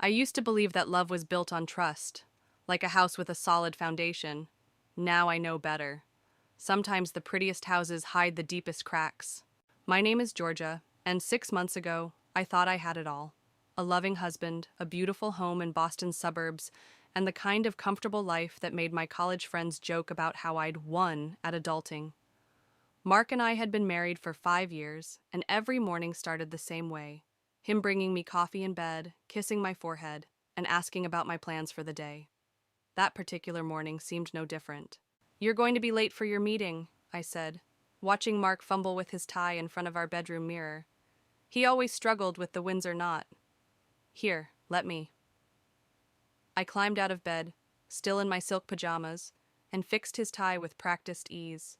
I used to believe that love was built on trust, like a house with a solid foundation. Now I know better. Sometimes the prettiest houses hide the deepest cracks. My name is Georgia, and 6 months ago, I thought I had it all. A loving husband, a beautiful home in Boston's suburbs, and the kind of comfortable life that made my college friends joke about how I'd won at adulting. Mark and I had been married for 5 years, and every morning started the same way. Him bringing me coffee in bed, kissing my forehead, and asking about my plans for the day. That particular morning seemed no different. "You're going to be late for your meeting," I said, watching Mark fumble with his tie in front of our bedroom mirror. He always struggled with the Windsor knot. "Here, let me." I climbed out of bed, still in my silk pajamas, and fixed his tie with practiced ease.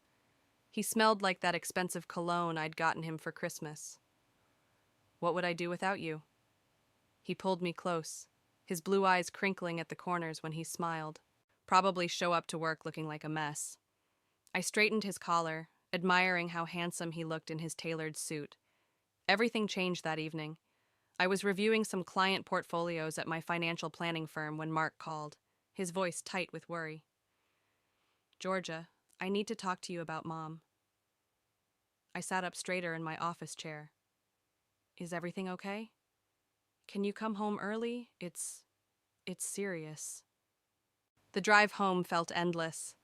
He smelled like that expensive cologne I'd gotten him for Christmas. "What would I do without you?" He pulled me close, his blue eyes crinkling at the corners when he smiled. "Probably show up to work looking like a mess." I straightened his collar, admiring how handsome he looked in his tailored suit. Everything changed that evening. I was reviewing some client portfolios at my financial planning firm when Mark called, his voice tight with worry. "Georgia, I need to talk to you about Mom." I sat up straighter in my office chair. "Is everything okay? Can you come home early? It's serious." The drive home felt endless.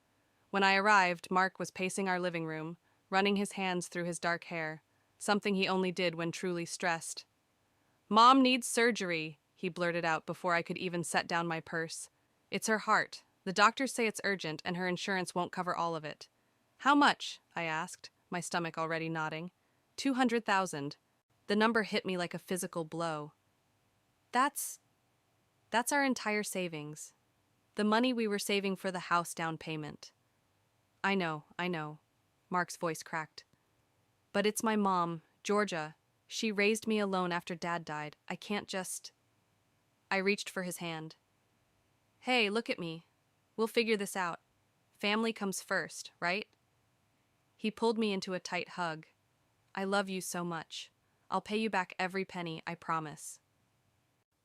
When I arrived, Mark was pacing our living room, running his hands through his dark hair, something he only did when truly stressed. "Mom needs surgery," he blurted out before I could even set down my purse. "It's her heart. The doctors say it's urgent and her insurance won't cover all of it." "How much?" I asked, my stomach already nodding. 200,000. The number hit me like a physical blow. That's our entire savings. The money we were saving for the house down payment." I know, Mark's voice cracked. "But it's my mom, Georgia. She raised me alone after Dad died. I can't just..." I reached for his hand. "Hey, look at me. We'll figure this out. Family comes first, right?" He pulled me into a tight hug. "I love you so much. I'll pay you back every penny, I promise."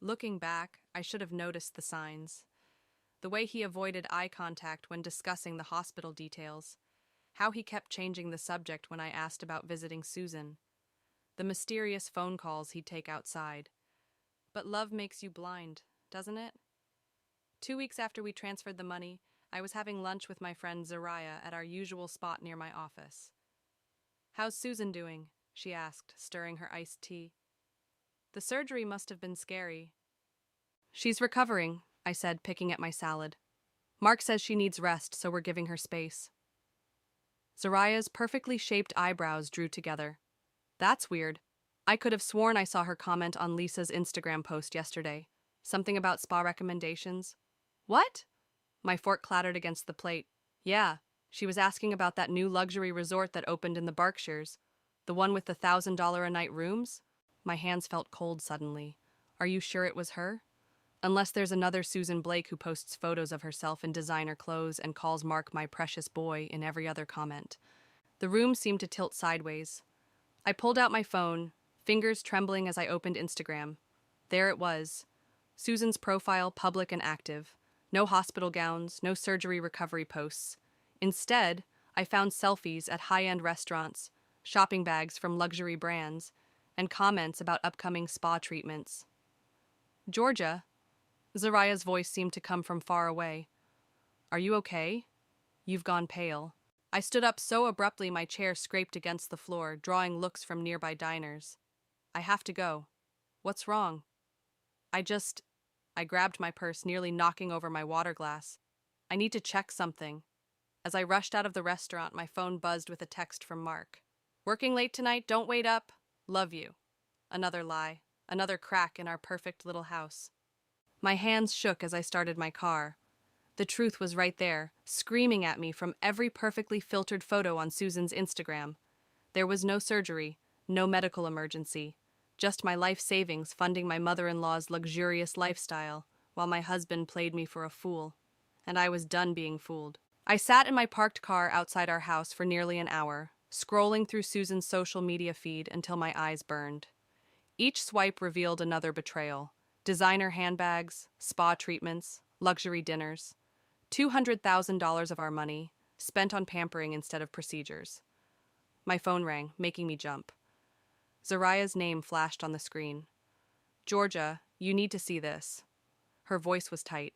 Looking back, I should have noticed the signs. The way he avoided eye contact when discussing the hospital details. How he kept changing the subject when I asked about visiting Susan. The mysterious phone calls he'd take outside. But love makes you blind, doesn't it? 2 weeks after we transferred the money, I was having lunch with my friend Zariah at our usual spot near my office. "How's Susan doing?" she asked, stirring her iced tea. "The surgery must have been scary." "She's recovering," I said, picking at my salad. "Mark says she needs rest, so we're giving her space." Zariah's perfectly shaped eyebrows drew together. "That's weird. I could have sworn I saw her comment on Lisa's Instagram post yesterday. Something about spa recommendations." "What?" My fork clattered against the plate. "Yeah, she was asking about that new luxury resort that opened in the Berkshires. The one with the $1,000 a night rooms?" My hands felt cold suddenly. "Are you sure it was her? Unless there's another Susan Blake who posts photos of herself in designer clothes and calls Mark my precious boy in every other comment." The room seemed to tilt sideways. I pulled out my phone, fingers trembling as I opened Instagram. There it was. Susan's profile public and active. No hospital gowns, no surgery recovery posts. Instead, I found selfies at high-end restaurants, shopping bags from luxury brands, and comments about upcoming spa treatments. "Georgia," Zariah's voice seemed to come from far away. "Are you okay? You've gone pale." I stood up so abruptly my chair scraped against the floor, drawing looks from nearby diners. "I have to go." "What's wrong?" I grabbed my purse, nearly knocking over my water glass. "I need to check something." As I rushed out of the restaurant, my phone buzzed with a text from Mark. "Working late tonight, don't wait up. Love you." Another lie, another crack in our perfect little house. My hands shook as I started my car. The truth was right there, screaming at me from every perfectly filtered photo on Susan's Instagram. There was no surgery, no medical emergency, just my life savings funding my mother-in-law's luxurious lifestyle, while my husband played me for a fool. And I was done being fooled. I sat in my parked car outside our house for nearly an hour, scrolling through Susan's social media feed until my eyes burned. Each swipe revealed another betrayal. Designer handbags, spa treatments, luxury dinners. $200,000 of our money, spent on pampering instead of procedures. My phone rang, making me jump. Zariah's name flashed on the screen. Georgia, you need to see this. Her voice was tight.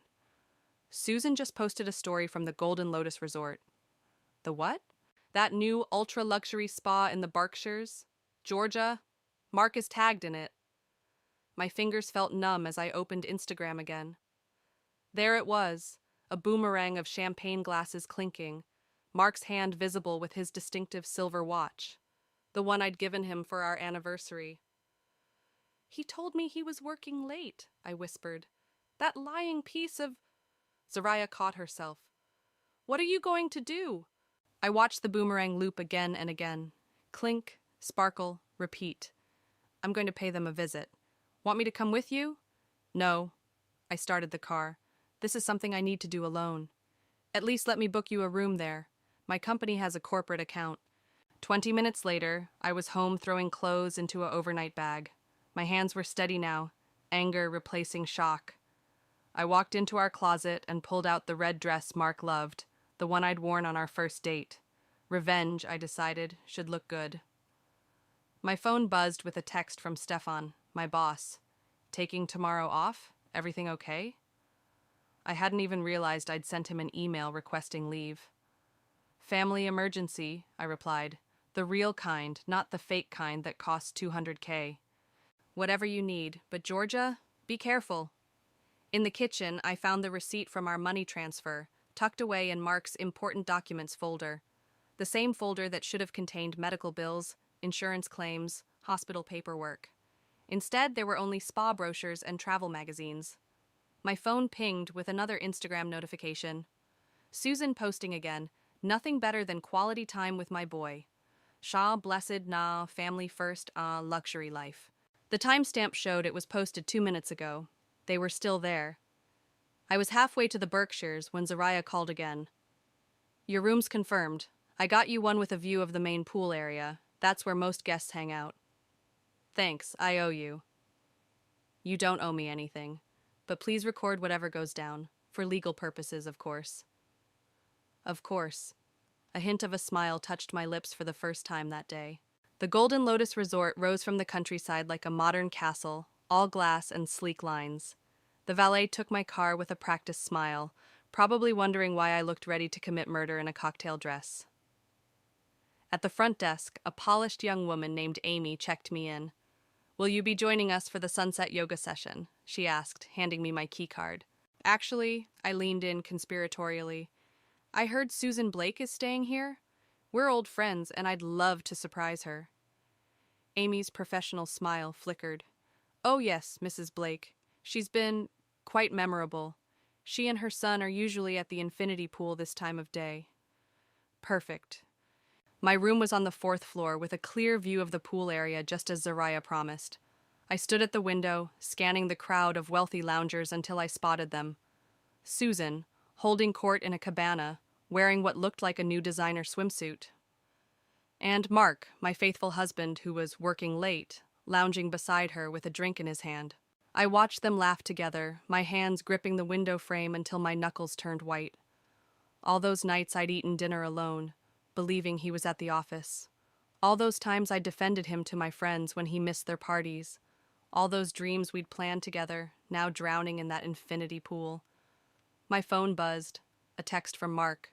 Susan just posted a story from the Golden Lotus Resort. The what? That new ultra-luxury spa in the Berkshires? Georgia? Mark is tagged in it. My fingers felt numb as I opened Instagram again. There it was, a boomerang of champagne glasses clinking, Mark's hand visible with his distinctive silver watch, the one I'd given him for our anniversary. He told me he was working late, I whispered. That lying piece of... Zariah caught herself. What are you going to do? I watched the boomerang loop again and again. Clink, sparkle, repeat. I'm going to pay them a visit. Want me to come with you? No. I started the car. This is something I need to do alone. At least let me book you a room there. My company has a corporate account. 20 minutes later, I was home throwing clothes into an overnight bag. My hands were steady now, anger replacing shock. I walked into our closet and pulled out the red dress Mark loved, the one I'd worn on our first date. Revenge, I decided, should look good. My phone buzzed with a text from Stefan, my boss. Taking tomorrow off? Everything okay? I hadn't even realized I'd sent him an email requesting leave. Family emergency, I replied. The real kind, not the fake kind that costs $200K. Whatever you need, but Georgia, be careful. In the kitchen, I found the receipt from our money transfer, tucked away in Mark's important documents folder. The same folder that should have contained medical bills, insurance claims, hospital paperwork. Instead, there were only spa brochures and travel magazines. My phone pinged with another Instagram notification. Susan posting again, nothing better than quality time with my boy. Shah blessed na family first luxury life. The timestamp showed it was posted 2 minutes ago. They were still there. I was halfway to the Berkshires when Zariah called again. Your room's confirmed. I got you one with a view of the main pool area. That's where most guests hang out. Thanks, I owe you. You don't owe me anything. But please record whatever goes down. For legal purposes, of course. Of course. A hint of a smile touched my lips for the first time that day. The Golden Lotus Resort rose from the countryside like a modern castle, all glass and sleek lines. The valet took my car with a practiced smile, probably wondering why I looked ready to commit murder in a cocktail dress. At the front desk, a polished young woman named Amy checked me in. Will you be joining us for the sunset yoga session? She asked, handing me my key card. Actually, I leaned in conspiratorially. I heard Susan Blake is staying here. We're old friends, and I'd love to surprise her. Amy's professional smile flickered. Oh yes, Mrs. Blake. She's been quite memorable. She and her son are usually at the infinity pool this time of day. Perfect. My room was on the 4th floor with a clear view of the pool area just as Zariah promised. I stood at the window, scanning the crowd of wealthy loungers until I spotted them. Susan, holding court in a cabana, wearing what looked like a new designer swimsuit. And Mark, my faithful husband who was working late, lounging beside her with a drink in his hand. I watched them laugh together, my hands gripping the window frame until my knuckles turned white. All those nights I'd eaten dinner alone, believing he was at the office. All those times I defended him to my friends when he missed their parties. All those dreams we'd planned together, now drowning in that infinity pool. My phone buzzed, a text from Mark.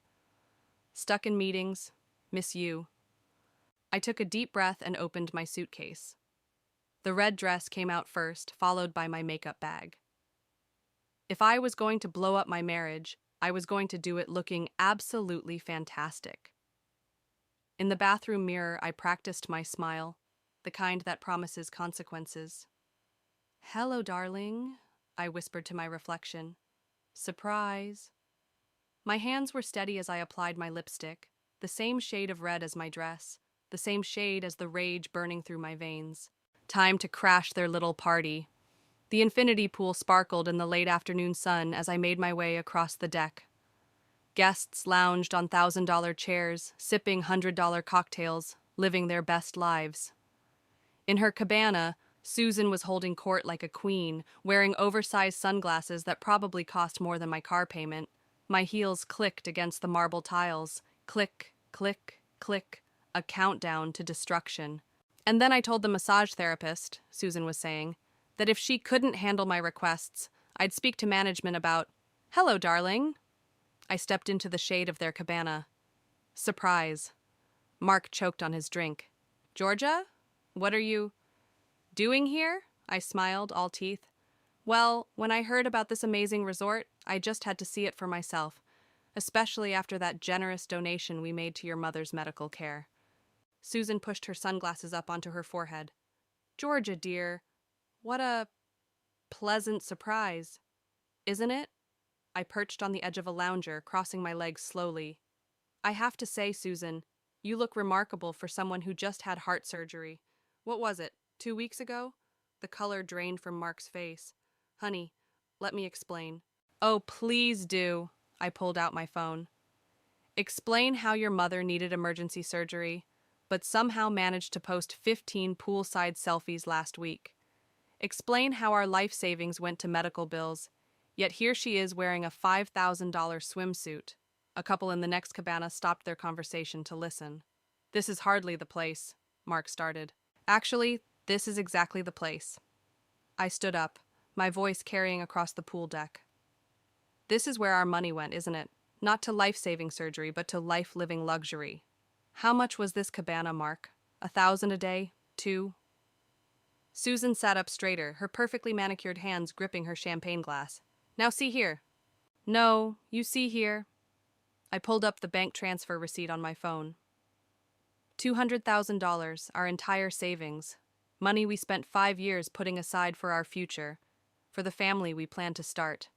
Stuck in meetings, miss you. I took a deep breath and opened my suitcase. The red dress came out first, followed by my makeup bag. If I was going to blow up my marriage, I was going to do it looking absolutely fantastic. In the bathroom mirror, I practiced my smile, the kind that promises consequences. Hello, darling, I whispered to my reflection. Surprise. My hands were steady as I applied my lipstick, the same shade of red as my dress, the same shade as the rage burning through my veins. Time to crash their little party. The infinity pool sparkled in the late afternoon sun as I made my way across the deck. Guests lounged on $1,000 chairs, sipping $100 cocktails, living their best lives. In her cabana, Susan was holding court like a queen, wearing oversized sunglasses that probably cost more than my car payment. My heels clicked against the marble tiles. Click, click, click, a countdown to destruction. And then I told the massage therapist, Susan was saying, that if she couldn't handle my requests, I'd speak to management about, "Hello, darling." I stepped into the shade of their cabana. Surprise. Mark choked on his drink. "Georgia? What are you doing here?" I smiled, all teeth. "Well, when I heard about this amazing resort, I just had to see it for myself, especially after that generous donation we made to your mother's medical care." Susan pushed her sunglasses up onto her forehead. "Georgia, dear, what a pleasant surprise, isn't it?" I perched on the edge of a lounger, crossing my legs slowly. "I have to say, Susan, you look remarkable for someone who just had heart surgery. What was it, 2 weeks ago?" The color drained from Mark's face. "Honey, let me explain." "Oh, please do." I pulled out my phone. "Explain how your mother needed emergency surgery, but somehow managed to post 15 poolside selfies last week. Explain how our life savings went to medical bills, yet here she is wearing a $5,000 swimsuit." A couple in the next cabana stopped their conversation to listen. "This is hardly the place," Mark started. "Actually, this is exactly the place." I stood up, my voice carrying across the pool deck. "This is where our money went, isn't it? Not to life-saving surgery, but to life-living luxury. How much was this cabana, Mark? 1,000 a day? 2? Susan sat up straighter, her perfectly manicured hands gripping her champagne glass. "Now see here." "No, you see here." I pulled up the bank transfer receipt on my phone. $200,000, our entire savings. Money we spent 5 years putting aside for our future, for the family we planned to start.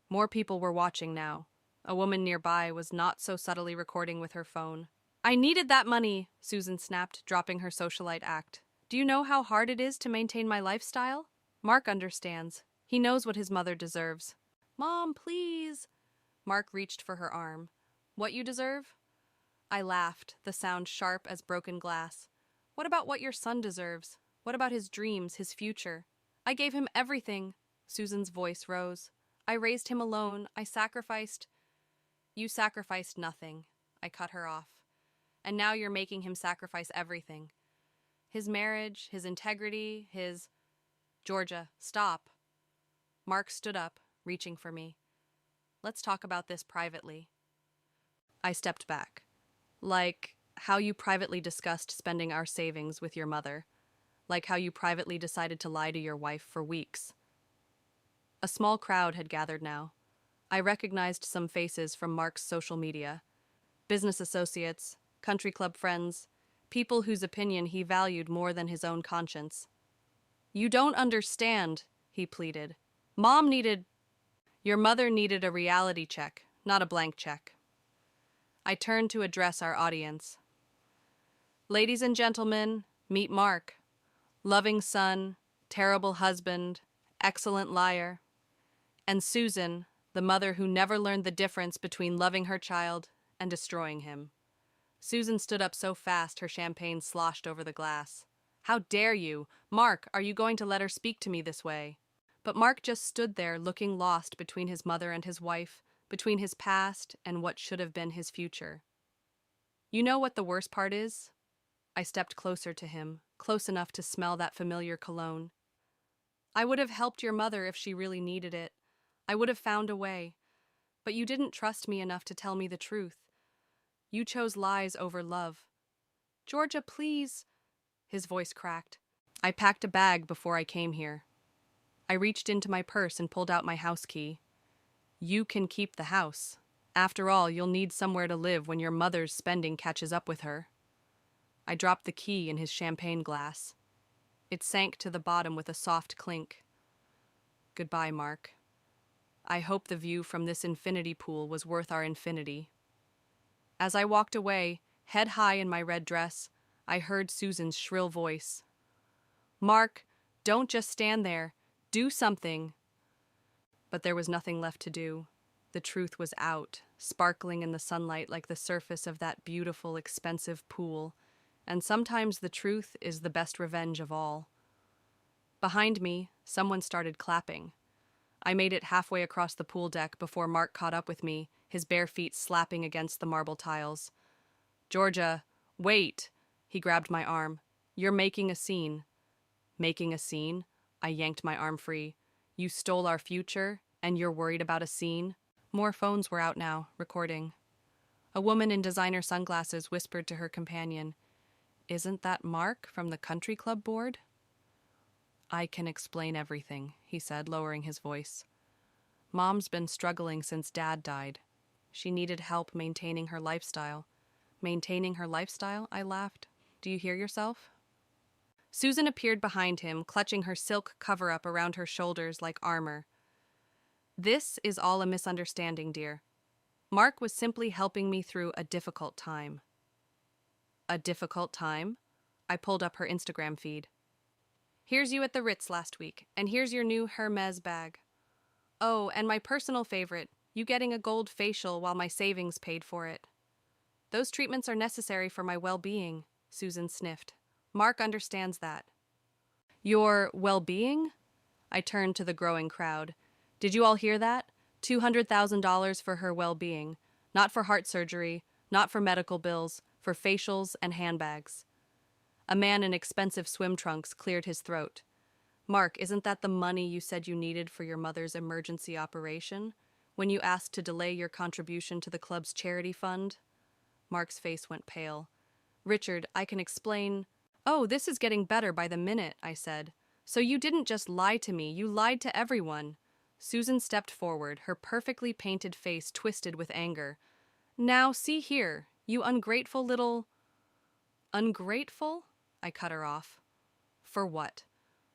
More people were watching now. A woman nearby was not so subtly recording with her phone. "I needed that money," Susan snapped, dropping her socialite act. "Do you know how hard it is to maintain my lifestyle? Mark understands. He knows what his mother deserves." "Mom, please." Mark reached for her arm. "What you deserve?" I laughed, the sound sharp as broken glass. "What about what your son deserves? What about his dreams, his future? I gave him everything." Susan's voice rose. "I raised him alone. I sacrificed—" "You sacrificed nothing." I cut her off. "And now you're making him sacrifice everything. His marriage, his integrity, his—" "Georgia, stop." Mark stood up, reaching for me. "Let's talk about this privately." I stepped back. "Like how you privately discussed spending our savings with your mother. Like how you privately decided to lie to your wife for weeks." A small crowd had gathered now. I recognized some faces from Mark's social media. Business associates, country club friends, people whose opinion he valued more than his own conscience. "You don't understand," he pleaded. Your mother needed a reality check, not a blank check." I turned to address our audience. "Ladies and gentlemen, meet Mark. Loving son, terrible husband, excellent liar. And Susan, the mother who never learned the difference between loving her child and destroying him." Susan stood up so fast her champagne sloshed over the glass. "How dare you? Mark, are you going to let her speak to me this way?" But Mark just stood there looking lost between his mother and his wife, between his past and what should have been his future. "You know what the worst part is?" I stepped closer to him, close enough to smell that familiar cologne. "I would have helped your mother if she really needed it. I would have found a way. But you didn't trust me enough to tell me the truth. You chose lies over love." "Georgia, please." His voice cracked. "I packed a bag before I came here." I reached into my purse and pulled out my house key. "You can keep the house. After all, you'll need somewhere to live when your mother's spending catches up with her." I dropped the key in his champagne glass. It sank to the bottom with a soft clink. "Goodbye, Mark. I hope the view from this infinity pool was worth our infinity." As I walked away, head high in my red dress, I heard Susan's shrill voice. "Mark, don't just stand there. Do something." But there was nothing left to do. The truth was out, sparkling in the sunlight like the surface of that beautiful, expensive pool. And sometimes the truth is the best revenge of all. Behind me, someone started clapping. I made it halfway across the pool deck before Mark caught up with me, his bare feet slapping against the marble tiles. "Georgia, wait!" He grabbed my arm. "You're making a scene." "Making a scene?" I yanked my arm free. "You stole our future, and you're worried about a scene?" More phones were out now, recording. A woman in designer sunglasses whispered to her companion, "Isn't that Mark from the country club board?" "I can explain everything," he said, lowering his voice. "Mom's been struggling since Dad died. She needed help maintaining her lifestyle." "Maintaining her lifestyle?" I laughed. "Do you hear yourself?" Susan appeared behind him, clutching her silk cover-up around her shoulders like armor. "This is all a misunderstanding, dear. Mark was simply helping me through a difficult time." "A difficult time?" I pulled up her Instagram feed. "Here's you at the Ritz last week, and here's your new Hermes bag. Oh, and my personal favorite, you getting a gold facial while my savings paid for it." "Those treatments are necessary for my well-being," Susan sniffed. "Mark understands that." "Your well-being?" I turned to the growing crowd. "Did you all hear that? $200,000 for her well-being. Not for heart surgery, not for medical bills, for facials and handbags." A man in expensive swim trunks cleared his throat. "Mark, isn't that the money you said you needed for your mother's emergency operation, when you asked to delay your contribution to the club's charity fund?" Mark's face went pale. "Richard, I can explain." "Oh, this is getting better by the minute," I said. "So you didn't just lie to me, you lied to everyone." Susan stepped forward, her perfectly painted face twisted with anger. "Now, see here, you ungrateful little—" "Ungrateful?" I cut her off. "For what?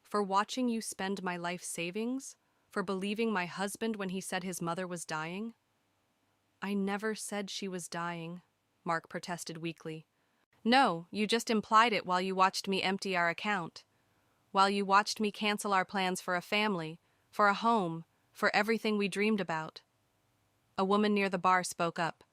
For watching you spend my life savings? For believing my husband when he said his mother was dying?" "I never said she was dying," Mark protested weakly. "No, you just implied it while you watched me empty our account. While you watched me cancel our plans for a family, for a home, for everything we dreamed about." A woman near the bar spoke up.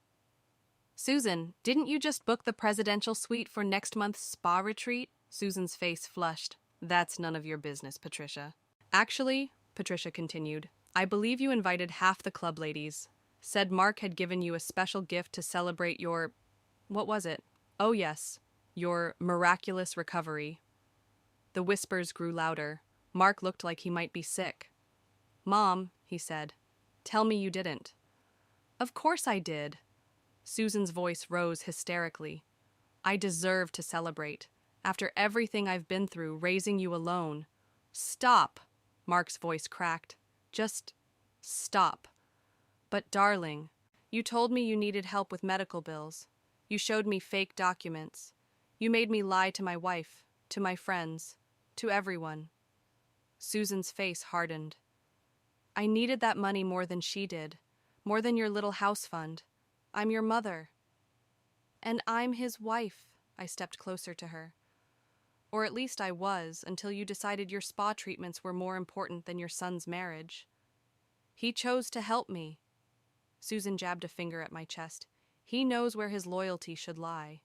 "Susan, didn't you just book the presidential suite for next month's spa retreat?" Susan's face flushed. "That's none of your business, Patricia." "Actually," Patricia continued, "I believe you invited half the club ladies. Said Mark had given you a special gift to celebrate your— what was it? Oh yes, your miraculous recovery." The whispers grew louder. Mark looked like he might be sick. "Mom," he said, "tell me you didn't." "Of course I did." Susan's voice rose hysterically. "I deserve to celebrate. After everything I've been through, raising you alone." "Stop!" Mark's voice cracked. "Just stop." "But darling, you told me you needed help with medical bills. You showed me fake documents. You made me lie to my wife, to my friends, to everyone." Susan's face hardened. "I needed that money more than she did, more than your little house fund. I'm your mother." "And I'm his wife," I stepped closer to her. "Or at least I was, until you decided your spa treatments were more important than your son's marriage. He chose to help me." Susan jabbed a finger at my chest. "He knows where his loyalty should lie."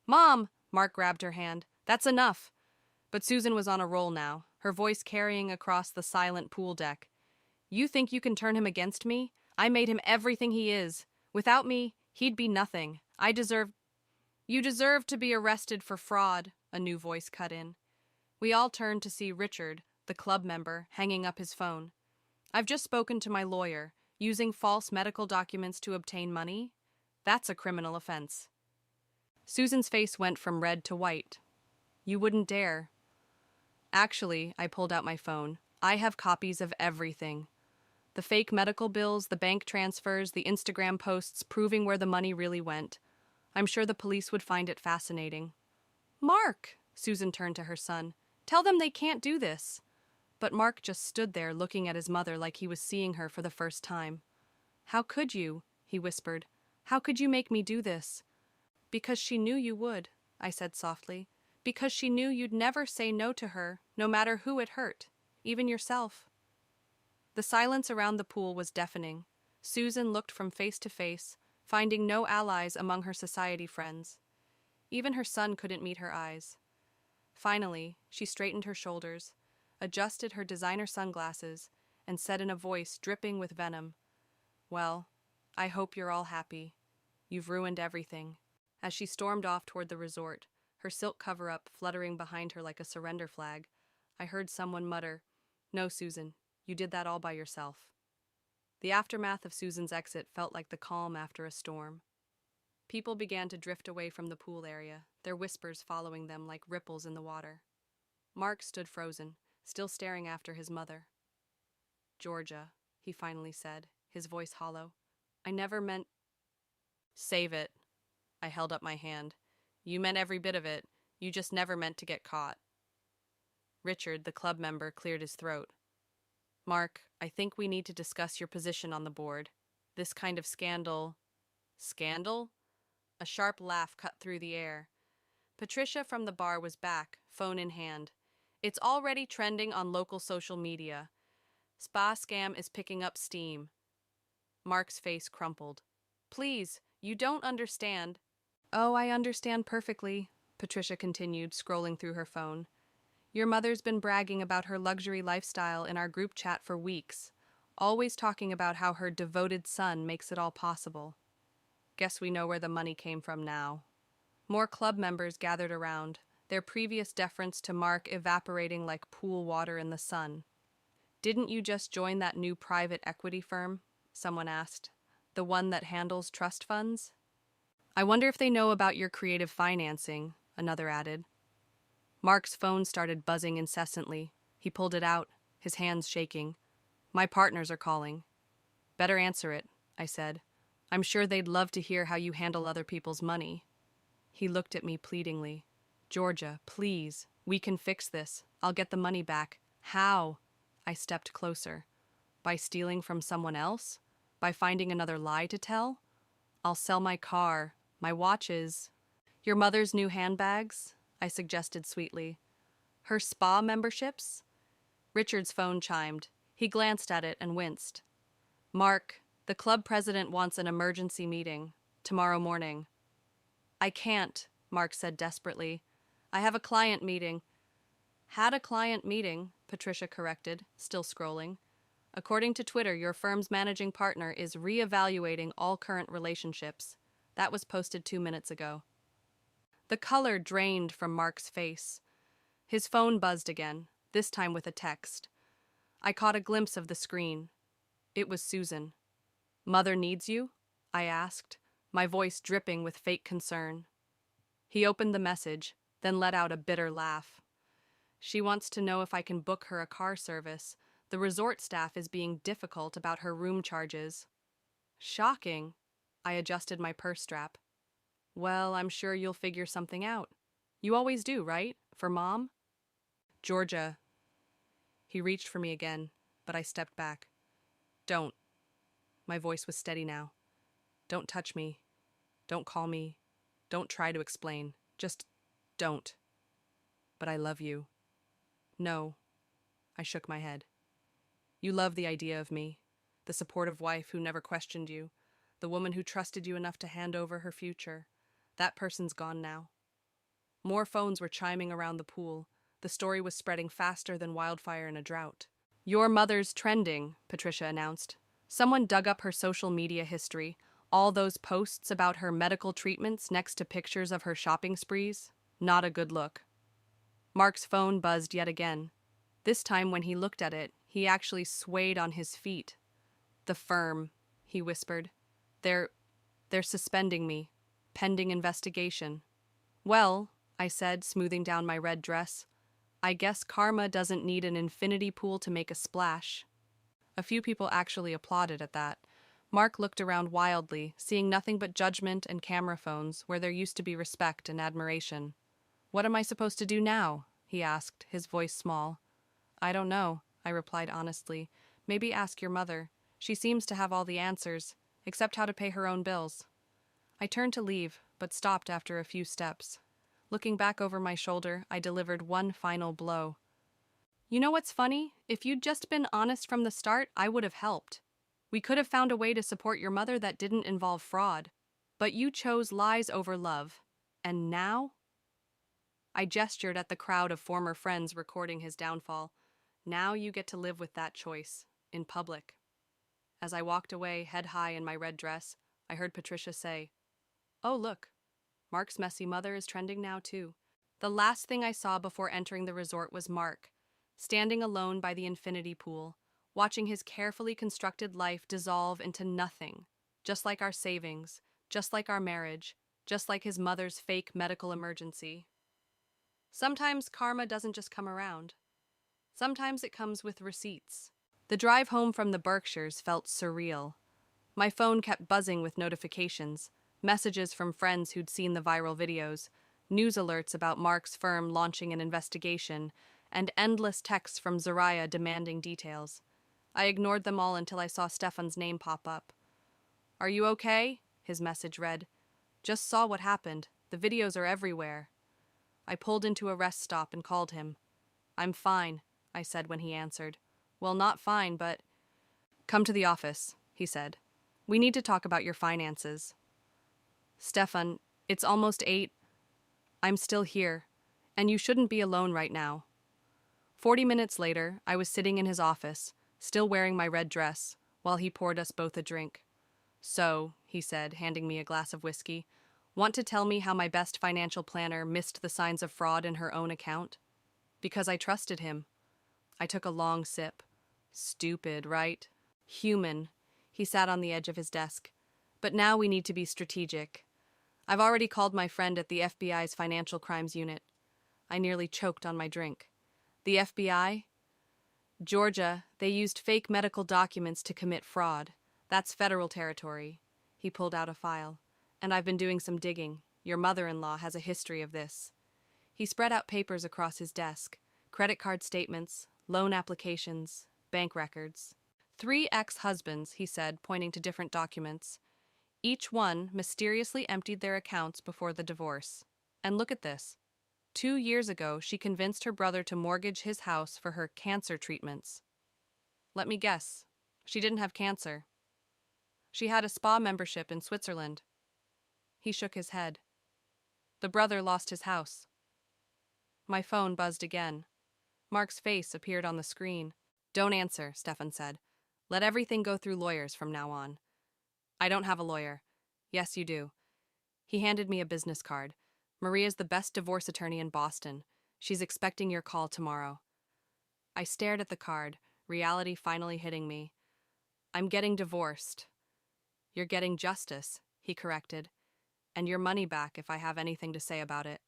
"Mom!" Mark grabbed her hand. "That's enough." But Susan was on a roll now, her voice carrying across the silent pool deck. "You think you can turn him against me? I made him everything he is. Without me, he'd be nothing. You deserve to be arrested for fraud," a new voice cut in. We all turned to see Richard, the club member, hanging up his phone. "I've just spoken to my lawyer. Using false medical documents to obtain money? That's a criminal offense." Susan's face went from red to white. "You wouldn't dare." "Actually," I pulled out my phone, "I have copies of everything. The fake medical bills, the bank transfers, the Instagram posts proving where the money really went. I'm sure the police would find it fascinating." "Mark!" Susan turned to her son. "Tell them they can't do this." But Mark just stood there looking at his mother like he was seeing her for the first time. "How could you?" he whispered. "How could you make me do this?" "Because she knew you would," I said softly. "Because she knew you'd never say no to her, no matter who it hurt, even yourself." The silence around the pool was deafening. Susan looked from face to face, finding no allies among her society friends. Even her son couldn't meet her eyes. Finally, she straightened her shoulders. adjusted her designer sunglasses, and said in a voice dripping with venom, "Well, I hope you're all happy. You've ruined everything." As she stormed off toward the resort, her silk cover-up fluttering behind her like a surrender flag, I heard someone mutter, "No, Susan, you did that all by yourself." The aftermath of Susan's exit felt like the calm after a storm. People began to drift away from the pool area, their whispers following them like ripples in the water. Mark stood frozen, still staring after his mother. "Georgia," he finally said, his voice hollow, "I never meant—" "Save it." I held up my hand. "You meant every bit of it. You just never meant to get caught." Richard, the club member, cleared his throat. "Mark, I think we need to discuss your position on the board. This kind of scandal—" "Scandal?" A sharp laugh cut through the air. Patricia from the bar was back, phone in hand. "It's already trending on local social media. Spa scam is picking up steam." Mark's face crumpled. "Please, you don't understand." "Oh, I understand perfectly," Patricia continued, scrolling through her phone. "Your mother's been bragging about her luxury lifestyle in our group chat for weeks, always talking about how her devoted son makes it all possible. Guess we know where the money came from now." More club members gathered around, their previous deference to Mark evaporating like pool water in the sun. "Didn't you just join that new private equity firm?" someone asked. "The one that handles trust funds?" "I wonder if they know about your creative financing," another added. Mark's phone started buzzing incessantly. He pulled it out, his hands shaking. "My partners are calling." "Better answer it," I said. "I'm sure they'd love to hear how you handle other people's money." He looked at me pleadingly. "Georgia, please, we can fix this. I'll get the money back." "How?" I stepped closer. "By stealing from someone else? By finding another lie to tell? I'll sell my car, my watches." "Your mother's new handbags?" I suggested sweetly. "Her spa memberships?" Richard's phone chimed. He glanced at it and winced. "Mark, the club president wants an emergency meeting. Tomorrow morning." "I can't," Mark said desperately. "I have a client meeting." "Had a client meeting," Patricia corrected, still scrolling. "According to Twitter, your firm's managing partner is re-evaluating all current relationships." That was posted 2 minutes ago. The color drained from Mark's face. His phone buzzed again, this time with a text. I caught a glimpse of the screen. It was Susan. "Mother needs you?" I asked, my voice dripping with fake concern. He opened the message, then let out a bitter laugh. "She wants to know if I can book her a car service. The resort staff is being difficult about her room charges." "Shocking." I adjusted my purse strap. "Well, I'm sure you'll figure something out. You always do, right? For Mom?" "Georgia." He reached for me again, but I stepped back. "Don't." My voice was steady now. "Don't touch me. Don't call me. Don't try to explain. Just don't. But I love you." "No." I shook my head. "You love the idea of me, the supportive wife who never questioned you, the woman who trusted you enough to hand over her future. That person's gone now." More phones were chiming around the pool. The story was spreading faster than wildfire in a drought. "Your mother's trending," Patricia announced. Someone dug up her social media history, all those posts about her medical treatments next to pictures of her shopping sprees. Not a good look. Mark's phone buzzed yet again. This time when he looked at it, he actually swayed on his feet. "The firm," he whispered. They're suspending me, pending investigation." "Well," I said, smoothing down my red dress, "I guess karma doesn't need an infinity pool to make a splash." A few people actually applauded at that. Mark looked around wildly, seeing nothing but judgment and camera phones where there used to be respect and admiration. "What am I supposed to do now?" he asked, his voice small. "I don't know," I replied honestly. "Maybe ask your mother. She seems to have all the answers, except how to pay her own bills." I turned to leave, but stopped after a few steps. Looking back over my shoulder, I delivered one final blow. "You know what's funny? If you'd just been honest from the start, I would have helped. We could have found a way to support your mother that didn't involve fraud. But you chose lies over love. And now?" I gestured at the crowd of former friends recording his downfall. Now you get to live with that choice, in public. As I walked away, head high in my red dress, I heard Patricia say, "Oh, look, Mark's messy mother is trending now, too." The last thing I saw before entering the resort was Mark, standing alone by the infinity pool, watching his carefully constructed life dissolve into nothing, just like our savings, just like our marriage, just like his mother's fake medical emergency. Sometimes karma doesn't just come around. Sometimes it comes with receipts. The drive home from the Berkshires felt surreal. My phone kept buzzing with notifications, messages from friends who'd seen the viral videos, news alerts about Mark's firm launching an investigation, and endless texts from Zariah demanding details. I ignored them all until I saw Stefan's name pop up. "Are you okay?" his message read. "Just saw what happened. The videos are everywhere." I pulled into a rest stop and called him. "I'm fine," I said when he answered. "Well, not fine, but—" "Come to the office," he said. "We need to talk about your finances." "Stefan, it's almost 8. I'm still here, and you shouldn't be alone right now." 40 minutes later, I was sitting in his office, still wearing my red dress, while he poured us both a drink. "So," he said, handing me a glass of whiskey, "want to tell me how my best financial planner missed the signs of fraud in her own account?" "Because I trusted him." I took a long sip. "Stupid, right? Human." He sat on the edge of his desk. "But now we need to be strategic. I've already called my friend at the FBI's Financial Crimes Unit." I nearly choked on my drink. "The FBI? Georgia, they used fake medical documents to commit fraud. That's federal territory." He pulled out a file. "And I've been doing some digging. Your mother-in-law has a history of this." He spread out papers across his desk, credit card statements, loan applications, bank records. 3 ex-husbands, he said, pointing to different documents. Each one mysteriously emptied their accounts before the divorce. And look at this. 2 years ago, she convinced her brother to mortgage his house for her cancer treatments. Let me guess. She didn't have cancer. She had a spa membership in Switzerland. He shook his head. The brother lost his house. My phone buzzed again. Mark's face appeared on the screen. "Don't answer," Stefan said. "Let everything go through lawyers from now on." "I don't have a lawyer." "Yes, you do." He handed me a business card. "Maria's the best divorce attorney in Boston. She's expecting your call tomorrow." I stared at the card, reality finally hitting me. "I'm getting divorced." "You're getting justice," he corrected. "And your money back if I have anything to say about it."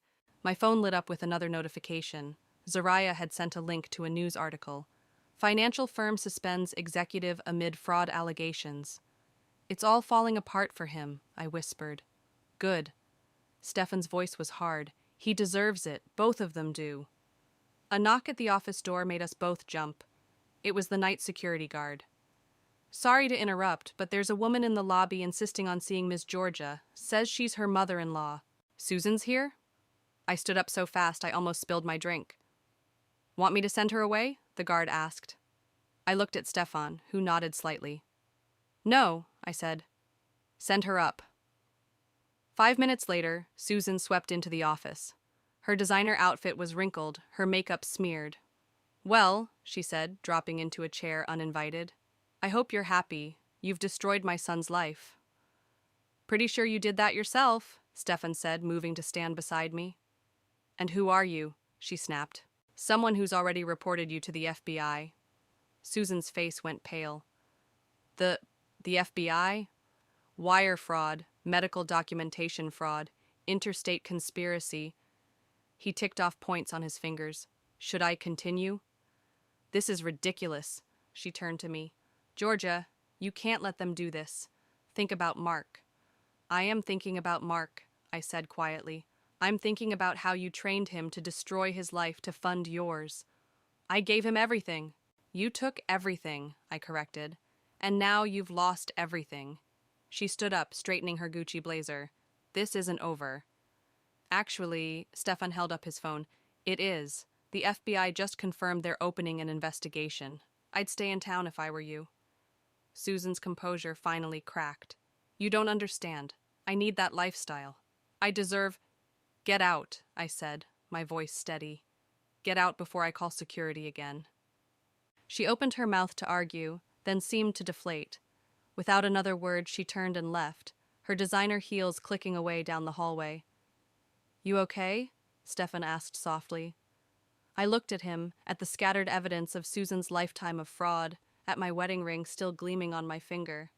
My phone lit up with another notification. Zariah had sent a link to a news article. "Financial firm suspends executive amid fraud allegations." "It's all falling apart for him," I whispered. "Good." Stefan's voice was hard. "He deserves it. Both of them do." A knock at the office door made us both jump. It was the night security guard. "Sorry to interrupt, but there's a woman in the lobby insisting on seeing Miss Georgia. Says she's her mother-in-law. Susan's here?" I stood up so fast I almost spilled my drink. "Want me to send her away?" the guard asked. I looked at Stefan, who nodded slightly. "No," I said. "Send her up." 5 minutes later, Susan swept into the office. Her designer outfit was wrinkled, her makeup smeared. "Well," she said, dropping into a chair uninvited, "I hope you're happy. You've destroyed my son's life." "Pretty sure you did that yourself," Stefan said, moving to stand beside me. "And who are you?" she snapped. "Someone who's already reported you to the FBI." Susan's face went pale. The FBI? Wire fraud, medical documentation fraud, interstate conspiracy." He ticked off points on his fingers. "Should I continue?" "This is ridiculous." She turned to me. "Georgia, you can't let them do this. Think about Mark." "I am thinking about Mark," I said quietly. "I'm thinking about how you trained him to destroy his life to fund yours." "I gave him everything." "You took everything," I corrected. "And now you've lost everything." She stood up, straightening her Gucci blazer. "This isn't over." "Actually," Stefan held up his phone, "it is. The FBI just confirmed they're opening an investigation. I'd stay in town if I were you." Susan's composure finally cracked. "You don't understand. I need that lifestyle. I deserve—" "Get out," I said, my voice steady. "Get out before I call security again." She opened her mouth to argue, then seemed to deflate. Without another word, she turned and left, her designer heels clicking away down the hallway. "You okay?" Stefan asked softly. I looked at him, at the scattered evidence of Susan's lifetime of fraud, at my wedding ring still gleaming on my finger.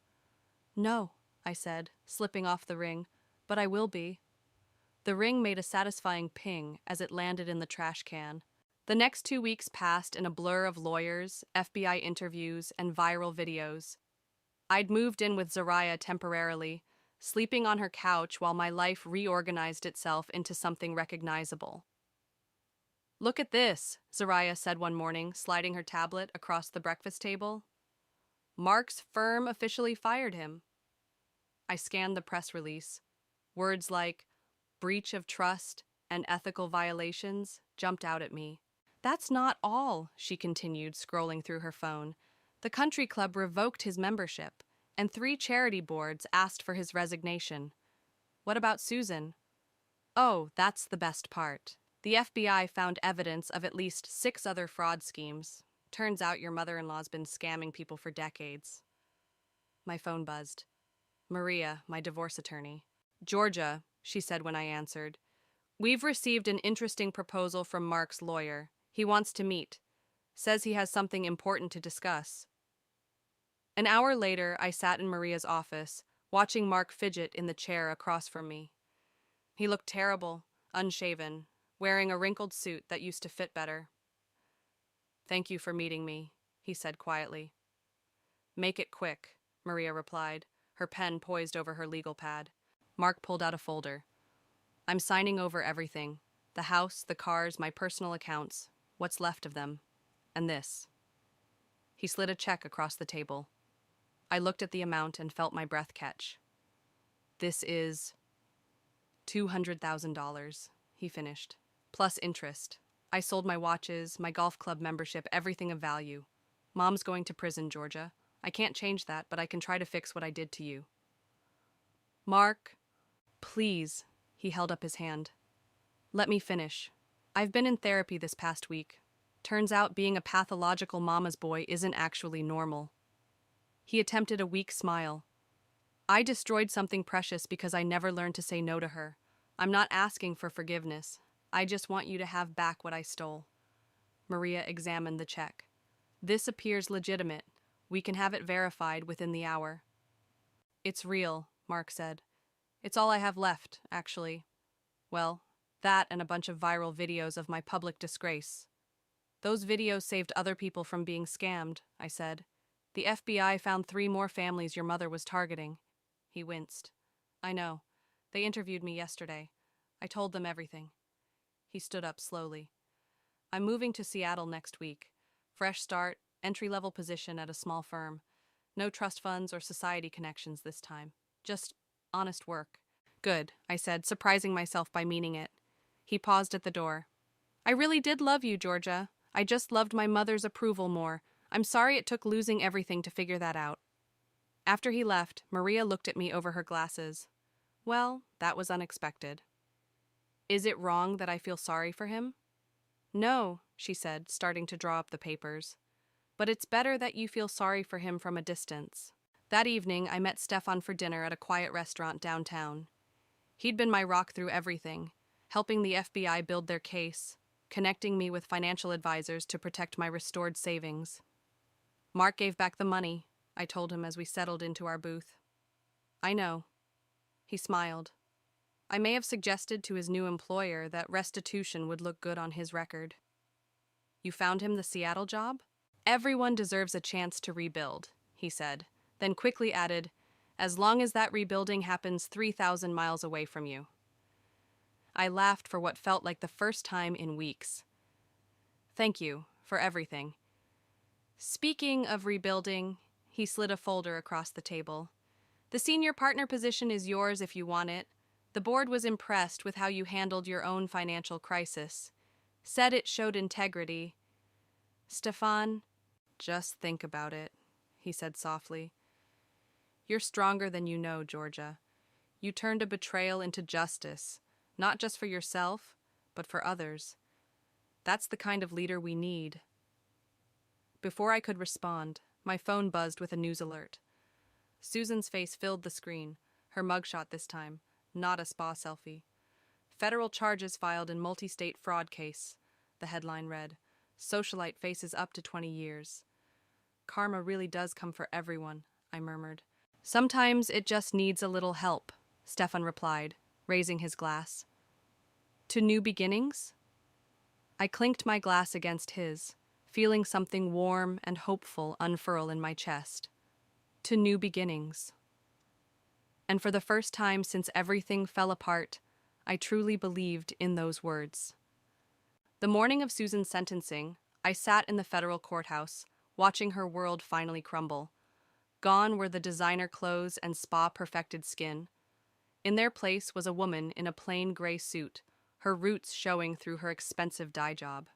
"No," I said, slipping off the ring, "but I will be." The ring made a satisfying ping as it landed in the trash can. The next 2 weeks passed in a blur of lawyers, FBI interviews, and viral videos. I'd moved in with Zariah temporarily, sleeping on her couch while my life reorganized itself into something recognizable. "Look at this," Zariah said one morning, sliding her tablet across the breakfast table. "Mark's firm officially fired him." I scanned the press release. Words like breach of trust and ethical violations jumped out at me. "That's not all," she continued, scrolling through her phone. "The country club revoked his membership, and 3 charity boards asked for his resignation." "What about Susan?" "Oh, that's the best part. The FBI found evidence of at least 6 other fraud schemes. Turns out your mother-in-law's been scamming people for decades." My phone buzzed. Maria, my divorce attorney. "Georgia," she said when I answered, "we've received an interesting proposal from Mark's lawyer. He wants to meet. Says he has something important to discuss." An hour later, I sat in Maria's office, watching Mark fidget in the chair across from me. He looked terrible, unshaven, wearing a wrinkled suit that used to fit better. "Thank you for meeting me," he said quietly. "Make it quick," Maria replied, her pen poised over her legal pad. Mark pulled out a folder. "I'm signing over everything. The house, the cars, my personal accounts, what's left of them, and this." He slid a check across the table. I looked at the amount and felt my breath catch. "This is $200,000, he finished, plus interest. I sold my watches, my golf club membership, everything of value. Mom's going to prison, Georgia. I can't change that, but I can try to fix what I did to you." "Mark, please," he held up his hand. "Let me finish. I've been in therapy this past week. Turns out being a pathological mama's boy isn't actually normal." He attempted a weak smile. "I destroyed something precious because I never learned to say no to her. I'm not asking for forgiveness. I just want you to have back what I stole." Maria examined the check. "This appears legitimate. We can have it verified within the hour." "It's real," Mark said. "It's all I have left, actually. Well, that and a bunch of viral videos of my public disgrace." "Those videos saved other people from being scammed," I said. "The FBI found 3 more families your mother was targeting." He winced. "I know. They interviewed me yesterday. I told them everything." He stood up slowly. "I'm moving to Seattle next week. Fresh start, entry-level position at a small firm. No trust funds or society connections this time. Just honest work." "Good," I said, surprising myself by meaning it. He paused at the door. "I really did love you, Georgia. I just loved my mother's approval more. I'm sorry it took losing everything to figure that out." After he left, Maria looked at me over her glasses. "Well, that was unexpected." "Is it wrong that I feel sorry for him?" "No," she said, starting to draw up the papers. "But it's better that you feel sorry for him from a distance." That evening, I met Stefan for dinner at a quiet restaurant downtown. He'd been my rock through everything, helping the FBI build their case, connecting me with financial advisors to protect my restored savings. "Mark gave back the money," I told him as we settled into our booth. "I know." He smiled. I may have suggested to his new employer that restitution would look good on his record. "You found him the Seattle job?" "Everyone deserves a chance to rebuild," he said, then quickly added, "as long as that rebuilding happens 3,000 miles away from you." I laughed for what felt like the first time in weeks. "Thank you for everything." "Speaking of rebuilding," he slid a folder across the table. "The senior partner position is yours if you want it. The board was impressed with how you handled your own financial crisis. Said it showed integrity." "Stefan, just think about it," he said softly. "You're stronger than you know, Georgia. You turned a betrayal into justice, not just for yourself, but for others. That's the kind of leader we need." Before I could respond, my phone buzzed with a news alert. Susan's face filled the screen, her mugshot this time, not a spa selfie. Federal charges filed in multi-state fraud case, the headline read. Socialite faces up to 20 years. Karma really does come for everyone, I murmured. Sometimes it just needs a little help, Stefan replied, raising his glass. To new beginnings? I clinked my glass against his, feeling something warm and hopeful unfurl in my chest. To new beginnings. And for the first time since everything fell apart, I truly believed in those words. The morning of Susan's sentencing, I sat in the federal courthouse, watching her world finally crumble. Gone were the designer clothes and spa-perfected skin. In their place was a woman in a plain gray suit, her roots showing through her expensive dye job.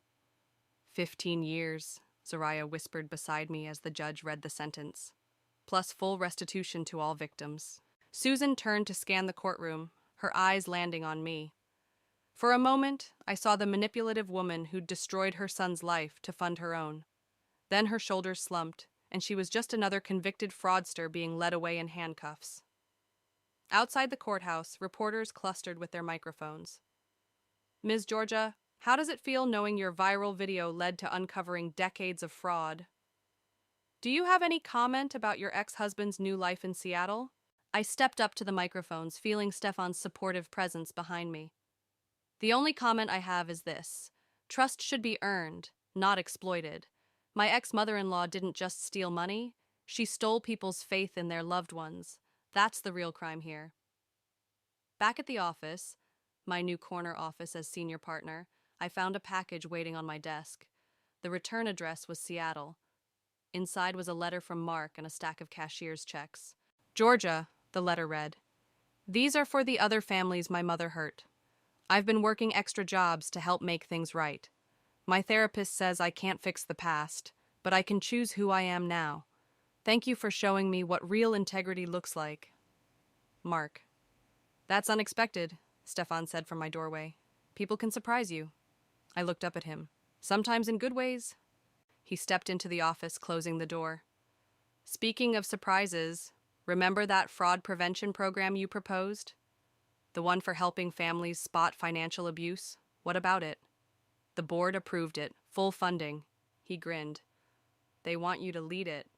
15 years, Zariah whispered beside me as the judge read the sentence, plus full restitution to all victims. Susan turned to scan the courtroom, her eyes landing on me. For a moment, I saw the manipulative woman who'd destroyed her son's life to fund her own. Then her shoulders slumped, and she was just another convicted fraudster being led away in handcuffs. Outside the courthouse, reporters clustered with their microphones. Ms. Georgia, how does it feel knowing your viral video led to uncovering decades of fraud? Do you have any comment about your ex-husband's new life in Seattle? I stepped up to the microphones, feeling Stefan's supportive presence behind me. The only comment I have is this. Trust should be earned, not exploited. My ex-mother-in-law didn't just steal money, she stole people's faith in their loved ones. That's the real crime here. Back at the office, my new corner office as senior partner, I found a package waiting on my desk. The return address was Seattle. Inside was a letter from Mark and a stack of cashier's checks. Georgia, the letter read, these are for the other families my mother hurt. I've been working extra jobs to help make things right. My therapist says I can't fix the past, but I can choose who I am now. Thank you for showing me what real integrity looks like. Mark. That's unexpected, Stefan said from my doorway. People can surprise you. I looked up at him. Sometimes in good ways. He stepped into the office, closing the door. Speaking of surprises, remember that fraud prevention program you proposed? The one for helping families spot financial abuse? What about it? The board approved it, full funding. He grinned. They want you to lead it.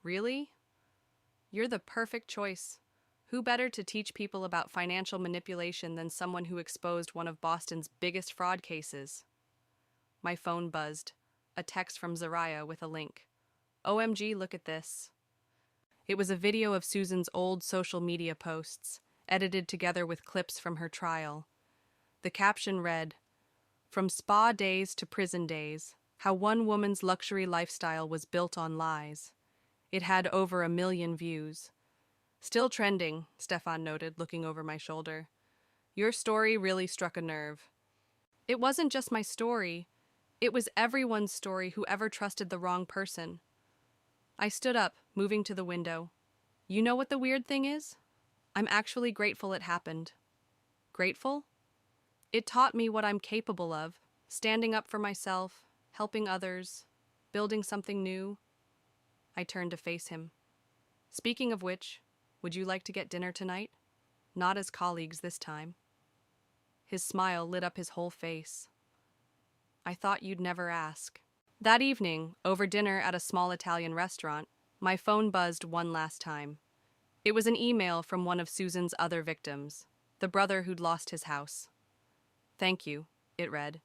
Really? You're the perfect choice. Who better to teach people about financial manipulation than someone who exposed one of Boston's biggest fraud cases? My phone buzzed. A text from Zariah with a link. OMG, look at this. It was a video of Susan's old social media posts, edited together with clips from her trial. The caption read, From spa days to prison days, how one woman's luxury lifestyle was built on lies. It had over 1 million views. Still trending, Stefan noted, looking over my shoulder. Your story really struck a nerve. It wasn't just my story. It was everyone's story who ever trusted the wrong person. I stood up, moving to the window. You know what the weird thing is? I'm actually grateful it happened. Grateful? It taught me what I'm capable of, standing up for myself, helping others, building something new. I turned to face him. Speaking of which, would you like to get dinner tonight? Not as colleagues this time. His smile lit up his whole face. I thought you'd never ask. That evening, over dinner at a small Italian restaurant, my phone buzzed one last time. It was an email from one of Susan's other victims, the brother who'd lost his house. Thank you, it read.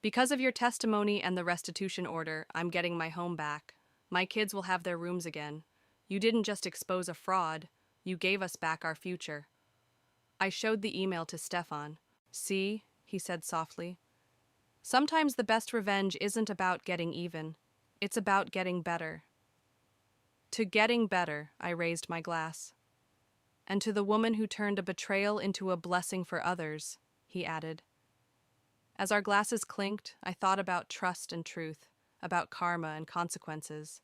Because of your testimony and the restitution order, I'm getting my home back. My kids will have their rooms again. You didn't just expose a fraud, you gave us back our future. I showed the email to Stefan. See, he said softly. Sometimes the best revenge isn't about getting even. It's about getting better. To getting better, I raised my glass. And to the woman who turned a betrayal into a blessing for others, he added. As our glasses clinked, I thought about trust and truth, about karma and consequences.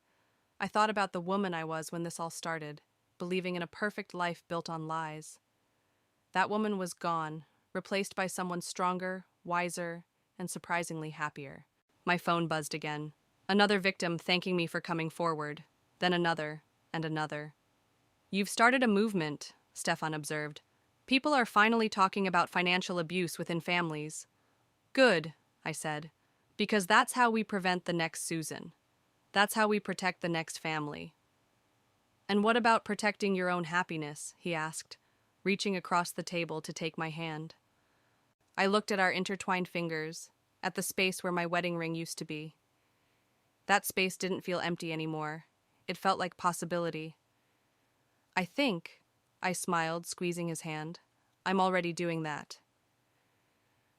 I thought about the woman I was when this all started, believing in a perfect life built on lies. That woman was gone, replaced by someone stronger, wiser, and surprisingly happier. My phone buzzed again. Another victim thanking me for coming forward, then another, and another. You've started a movement, Stefan observed. People are finally talking about financial abuse within families. Good, I said, because that's how we prevent the next Susan. That's how we protect the next family. And what about protecting your own happiness? He asked, reaching across the table to take my hand. I looked at our intertwined fingers, at the space where my wedding ring used to be. That space didn't feel empty anymore. It felt like possibility. I think, I smiled, squeezing his hand, I'm already doing that.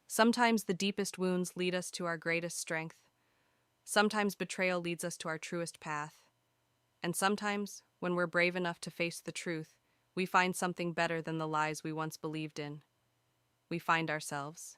Sometimes the deepest wounds lead us to our greatest strength. Sometimes betrayal leads us to our truest path. And sometimes, when we're brave enough to face the truth, we find something better than the lies we once believed in. We find ourselves.